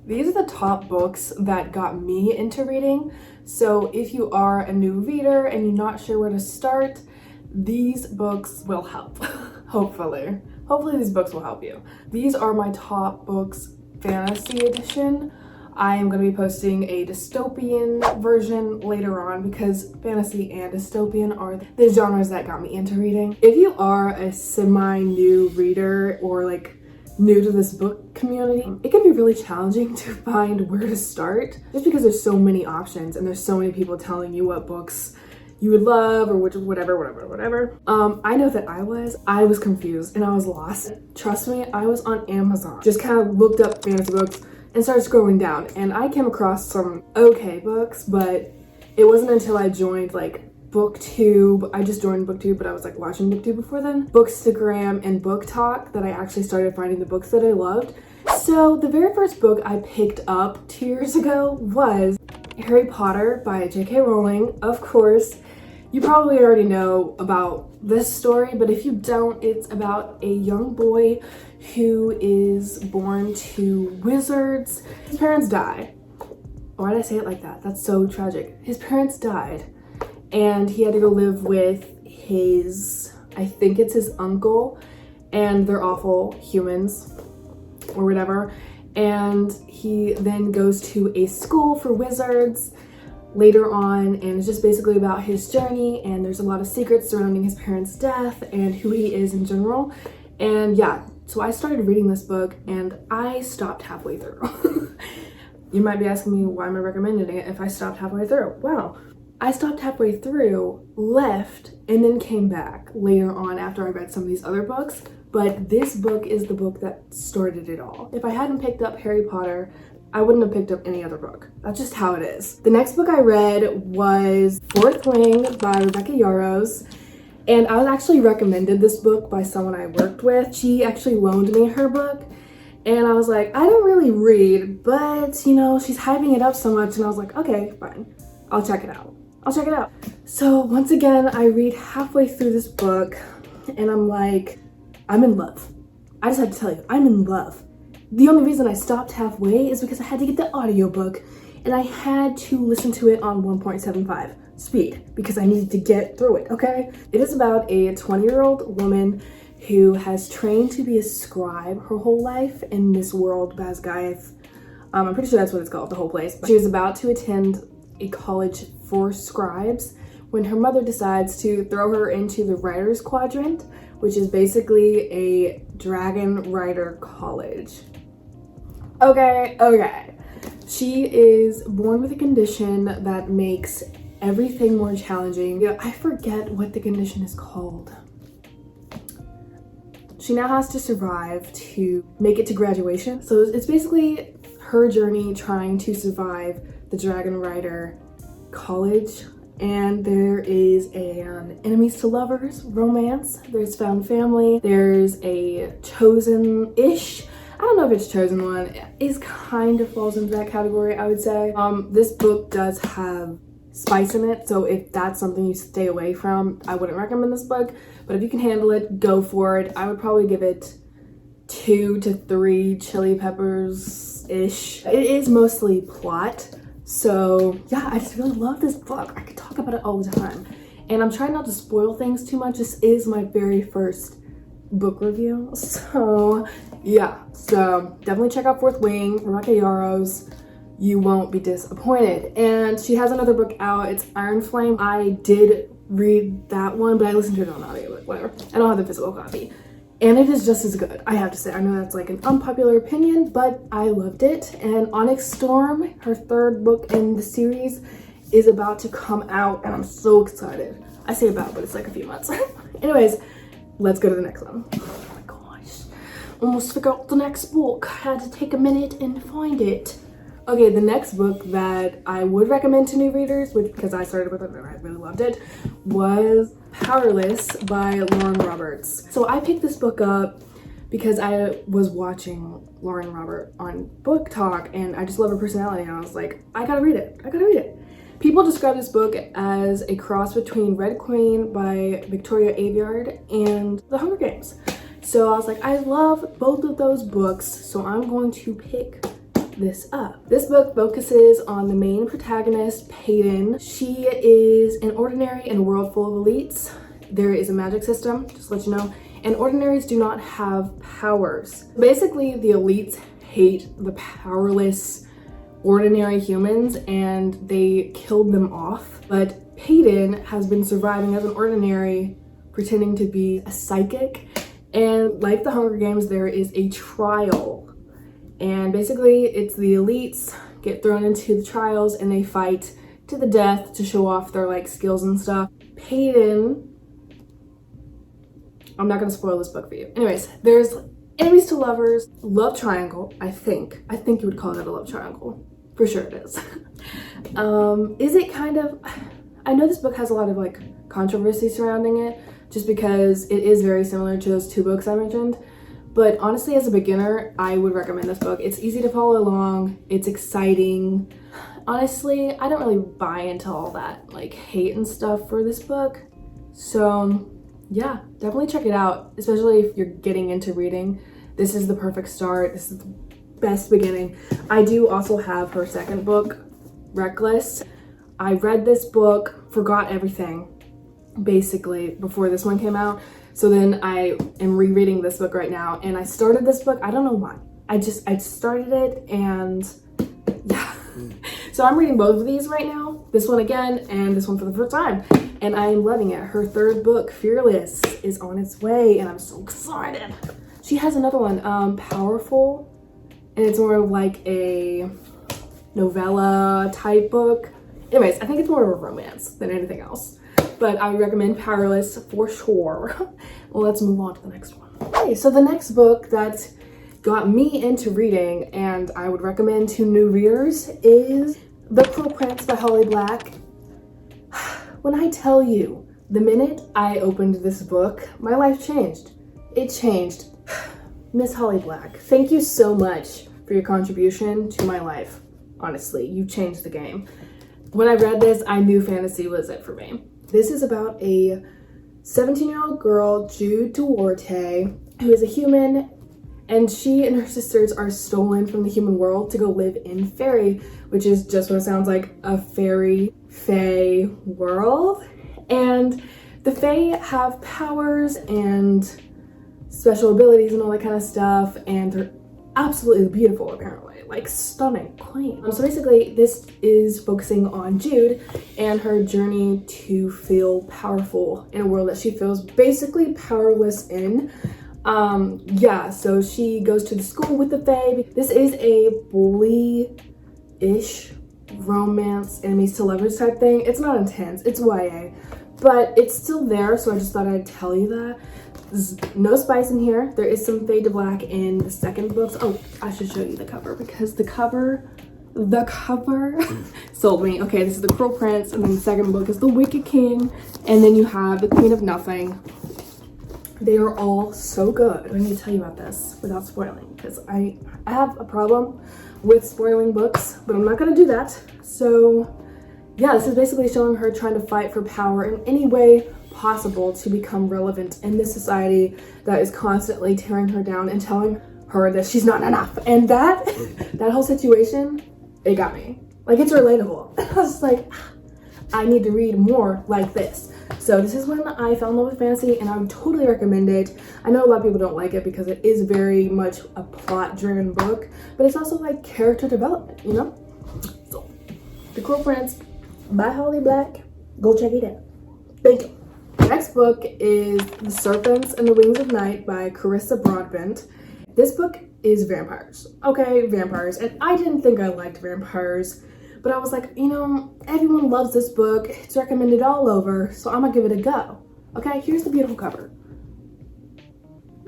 These are the top books that got me into reading. So if you are a new reader and you're not sure where to start, these books will help. Hopefully. Hopefully these books will help you. These are my top books, fantasy edition. I am going to be posting a dystopian version later on because fantasy and dystopian are the genres that got me into reading. If you are a semi-new reader or like new to this book community, it can be really challenging to find where to start just because there's so many options and there's so many people telling you what books you would love or whatever. I know that I was confused and I was lost. Trust me, I was on Amazon, just kind of looked up fantasy books and started scrolling down, and I came across some okay books, but it wasn't until I joined like BookTube. I just joined BookTube, but I was like watching BookTube before then, Bookstagram and Book Talk, that I actually started finding the books that I loved. So the very first book I picked up 2 years ago was Harry Potter by J.K. Rowling. Of course, you probably already know about this story, but if you don't, it's about a young boy who is born to wizards. His parents die. Why did I say it like that? That's so tragic. His parents died, and he had to go live with I think it's his uncle, and they're awful humans or whatever. And he then goes to a school for wizards later on, and it's just basically about his journey, and there's a lot of secrets surrounding his parents' death and who he is in general. And yeah, so I started reading this book and I stopped halfway through. You might be asking me, why am I recommending it if I stopped halfway through? Well, I stopped halfway through, left, and then came back later on after I read some of these other books, but this book is the book that started it all. If I hadn't picked up Harry Potter, I wouldn't have picked up any other book. That's just how it is. The next book I read was Fourth Wing by Rebecca Yarros, and I was actually recommended this book by someone I worked with. She actually loaned me her book, and I was like, I don't really read, but you know, she's hyping it up so much, and I was like, okay, fine, I'll check it out. So once again, I read halfway through this book, and I'm like, I'm in love. I just have to tell you, I'm in love. The only reason I stopped halfway is because I had to get the audiobook, and I had to listen to it on 1.75 speed because I needed to get through it, okay? It is about a 20-year-old woman who has trained to be a scribe her whole life in this world, Basgiath. I'm pretty sure that's what it's called, the whole place. She is about to attend a college for scribes when her mother decides to throw her into the Writers' Quadrant, which is basically a dragon rider college. Okay. She is born with a condition that makes everything more challenging. You know, I forget what the condition is called. She now has to survive to make it to graduation. So it's basically her journey trying to survive the Dragon Rider college. And there is an enemies to lovers romance. There's found family. There's a chosen-ish. I don't know if it's chosen one. It kind of falls into that category, I would say. This book does have spice in it, so if that's something you stay away from, I wouldn't recommend this book. But if you can handle it, go for it. I would probably give it 2 to 3 chili peppers-ish. It is mostly plot. So yeah, I just really love this book. I could talk about it all the time. And I'm trying not to spoil things too much. This is my very first book review. So yeah, so definitely check out Fourth Wing, Rebecca Yarros. You won't be disappointed. And she has another book out. It's Iron Flame. I did read that one, but I listened to it on audiobook, whatever. I don't have the physical copy. And it is just as good, I have to say. I know that's like an unpopular opinion, but I loved it. And Onyx Storm, her third book in the series, is about to come out, and I'm so excited. I say about, but it's like a few months. Anyways, let's go to the next one. Oh my gosh. Almost forgot the next book. Had to take a minute and find it. Okay, the next book that I would recommend to new readers, because I started with it and I really loved it, was Powerless by Lauren Roberts. So I picked this book up because I was watching Lauren Robert on Book Talk, and I just love her personality, and I was like, I gotta read it. People describe this book as a cross between Red Queen by Victoria Aveyard and The Hunger Games. So I was like, I love both of those books, so I'm going to pick this up. This book focuses on the main protagonist, Peyton. She is an ordinary in a world full of elites. There is a magic system, just to let you know, and ordinaries do not have powers. Basically, the elites hate the powerless ordinary humans and they killed them off. But Peyton has been surviving as an ordinary, pretending to be a psychic. And like the Hunger Games, there is a trial. And basically, it's the elites get thrown into the trials and they fight to the death to show off their like skills and stuff. Peyton, I'm not gonna spoil this book for you. Anyways, there's enemies to lovers, love triangle, I think you would call it a love triangle. For sure it is. Is it kind of, I know this book has a lot of like controversy surrounding it, just because it is very similar to those two books I mentioned. But honestly, as a beginner, I would recommend this book. It's easy to follow along, it's exciting. Honestly, I don't really buy into all that like hate and stuff for this book. So yeah, definitely check it out, especially if you're getting into reading. This is the perfect start. This is the best beginning. I do also have her second book, Reckless. I read this book, forgot everything, basically, before this one came out. So then I am rereading this book right now, and I started this book, I don't know why. I started it, and yeah. So I'm reading both of these right now, this one again, and this one for the first time. And I am loving it. Her third book, Fearless, is on its way, and I'm so excited. She has another one, Powerful, and it's more of like a novella type book. Anyways, I think it's more of a romance than anything else. But I recommend Powerless for sure. Well, let's move on to the next one. Okay, so the next book that got me into reading, and I would recommend to new readers, is The Cruel Prince by Holly Black. When I tell you, the minute I opened this book, my life changed. It changed. Miss Holly Black, thank you so much for your contribution to my life. Honestly, you changed the game. When I read this, I knew fantasy was it for me. This is about a 17-year-old girl, Jude Duarte, who is a human, and she and her sisters are stolen from the human world to go live in fairy, which is just what it sounds like, a fairy fae world. And the fae have powers and special abilities and all that kind of stuff, and they're absolutely beautiful, apparently, like stunning, queen. So basically this is focusing on Jude and her journey to feel powerful in a world that she feels basically powerless in. Yeah, so she goes to the school with the fae. This is a bully-ish romance, enemies to lovers type thing. It's not intense, it's YA, but it's still there, so I just thought I'd tell you that. There's no spice in here. There is some fade to black in the second book. Oh, I should show you the cover, because the cover sold me. Okay, this is The Cruel Prince, and then the second book is The Wicked King, and then you have The Queen of Nothing. They are all so good. I need to tell you about this without spoiling, because I have a problem with spoiling books, but I'm not gonna do that. So yeah, this is basically showing her trying to fight for power in any way possible to become relevant in this society that is constantly tearing her down and telling her that she's not enough. And that whole situation, it got me. Like, it's relatable. I was like, I need to read more like this. So this is when I fell in love with fantasy, and I would totally recommend it. I know a lot of people don't like it because it is very much a plot-driven book, but it's also like character development, you know? So, The Cruel Prince by Holly Black. Go check it out. Thank you. The next book is The Serpents and the Wings of Night by Carissa Broadbent. This book is vampires. Okay, vampires. And I didn't think I liked vampires, but I was like, you know, everyone loves this book. It's recommended all over, so I'm gonna give it a go. Okay, here's the beautiful cover.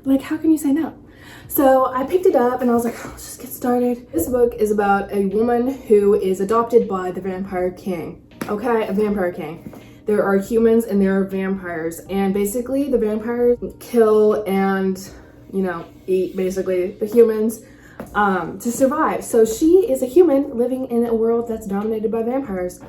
Like, how can you say no? So I picked it up and I was like, let's just get started. This book is about a woman who is adopted by the Vampire King. Okay, a Vampire King. There are humans and there are vampires, and basically the vampires kill and, you know, eat basically the humans to survive. So she is a human living in a world that's dominated by vampires.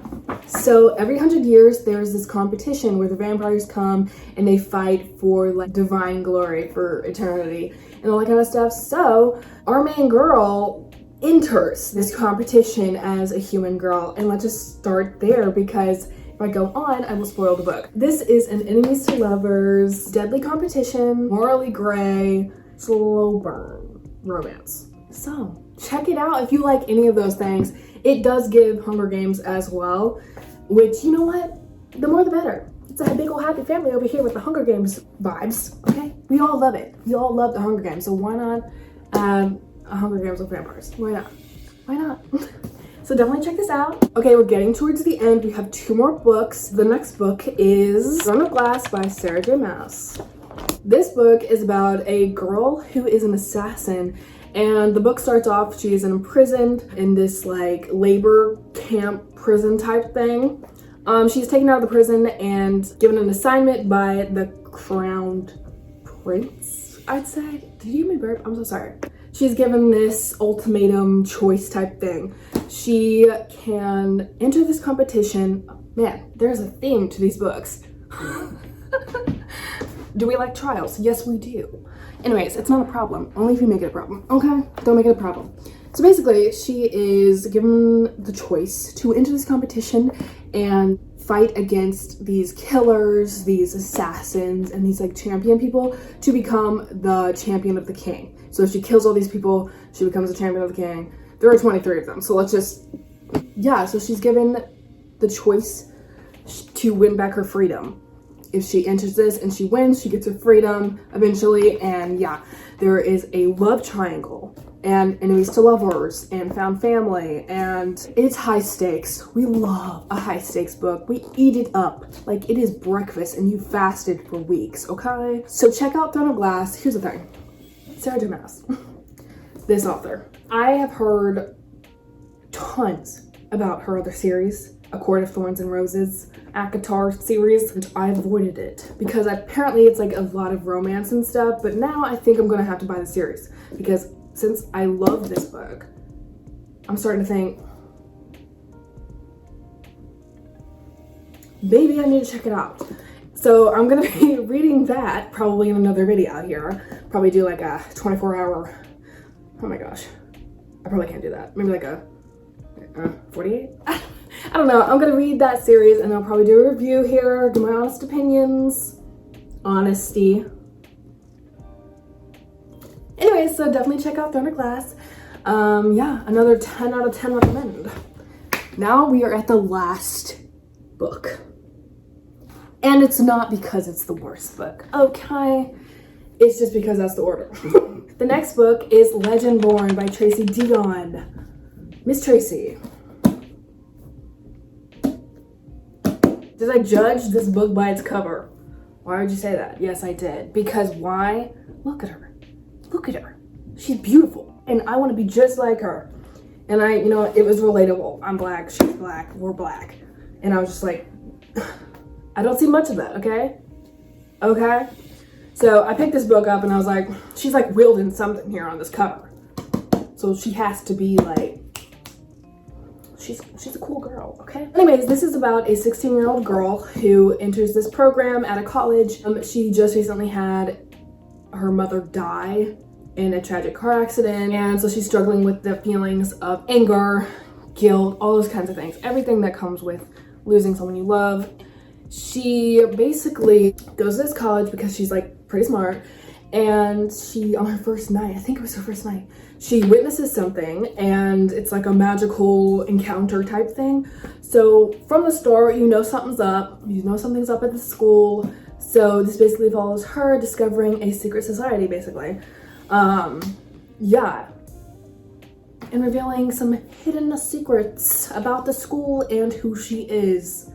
So every 100 years there's this competition where the vampires come and they fight for like divine glory for eternity and all that kind of stuff. So our main girl enters this competition as a human girl. And let's just start there, because if I go on, I will spoil the book. This is an enemies to lovers, deadly competition, morally gray, slow burn romance. So check it out if you like any of those things. It does give Hunger Games as well, which, you know what? The more the better. It's a big old happy family over here with the Hunger Games vibes, okay? We all love it. We all love the Hunger Games, so why not a Hunger Games with vampires? Why not? Why not? So definitely check this out. Okay, we're getting towards the end. We have 2 more books. The next book is Throne of Glass by Sarah J. Maas. This book is about a girl who is an assassin, and the book starts off, she is imprisoned in this like labor camp prison type thing. She's taken out of the prison and given an assignment by the crowned prince, I'd say. Did you hear me burp? I'm so sorry. She's given this ultimatum choice type thing. She can enter this competition. Man, there's a theme to these books. Do we like trials? Yes, we do. Anyways, it's not a problem. Only if you make it a problem, okay? Don't make it a problem. So basically, she is given the choice to enter this competition and fight against these killers, these assassins, and these like champion people to become the champion of the king. So if she kills all these people, she becomes the champion of the king. There are 23 of them. So let's just, yeah, so she's given the choice to win back her freedom. If she enters this and she wins, she gets her freedom eventually. And yeah, there is a love triangle and enemies to lovers and found family, and it's high stakes. We love a high stakes book. We eat it up like it is breakfast and you fasted for weeks, okay? So check out Throne of Glass. Here's the thing. Sarah J. Maas, this author. I have heard tons about her other series, A Court of Thorns and Roses, ACOTAR series, and I avoided it because apparently it's like a lot of romance and stuff, but now I think I'm gonna have to buy the series because since I love this book, I'm starting to think, maybe I need to check it out. So I'm gonna be reading that probably in another video here. Probably do like a 24-hour, oh my gosh. I probably can't do that. Maybe like a 48? I don't know. I'm gonna read that series and I'll probably do a review here, do my honest opinions. Honesty. Anyways, so definitely check out Throne of Glass. Yeah, another 10 out of 10 recommend. Now we are at the last book. And it's not because it's the worst book, okay? It's just because that's the order. The next book is Legend Born by Tracy Dion. Miss Tracy. Did I judge this book by its cover? Why would you say that? Yes, I did. Because why? Look at her. Look at her. She's beautiful. And I want to be just like her. And it was relatable. I'm black, she's black, we're black. And I was just like, I don't see much of that, okay? Okay? So I picked this book up and I was like, she's like wielding something here on this cover. So she has to be like, she's a cool girl, okay? Anyways, this is about a 16-year-old girl who enters this program at a college. She just recently had her mother die in a tragic car accident. And so she's struggling with the feelings of anger, guilt, all those kinds of things. Everything that comes with losing someone you love. She basically goes to this college because she's like pretty smart, and she, on her first night, I think it was her first night, she witnesses something and it's like a magical encounter type thing. So from the start, you know something's up. You know something's up at the school. So this basically follows her discovering a secret society, basically. Yeah. And revealing some hidden secrets about the school and who she is.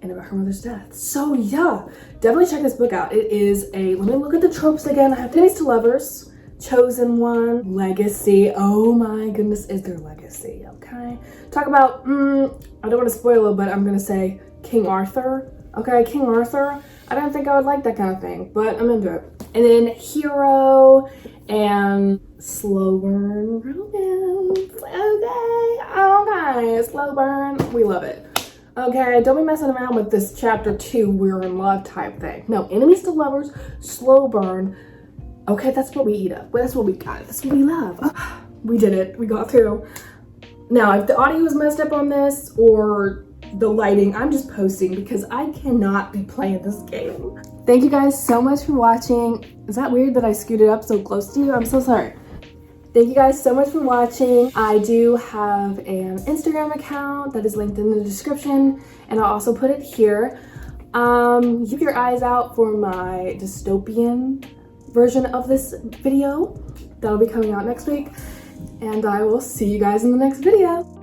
And about her mother's death. So yeah, definitely check this book out. It is let me look at the tropes again. I have Enemies to Lovers, Chosen One, Legacy. Oh my goodness, is there legacy, okay? Talk about, I don't want to spoil it, but I'm gonna say King Arthur. Okay, King Arthur. I don't think I would like that kind of thing, but I'm into it. And then Hero and Slow Burn Romance. Okay, Slow Burn, we love it. Okay, don't be messing around with this chapter 2 we're in love type thing. No, Enemies to Lovers, Slow Burn. Okay, that's what we eat up. That's what we got. That's what we love. We did it. We got through. Now, if the audio is messed up on this or the lighting, I'm just posting because I cannot be playing this game. Thank you guys so much for watching. Is that weird that I scooted up so close to you? I'm so sorry. Thank you guys so much for watching. I do have an Instagram account that is linked in the description, and I'll also put it here. Keep your eyes out for my dystopian version of this video. That'll be coming out next week, and I will see you guys in the next video.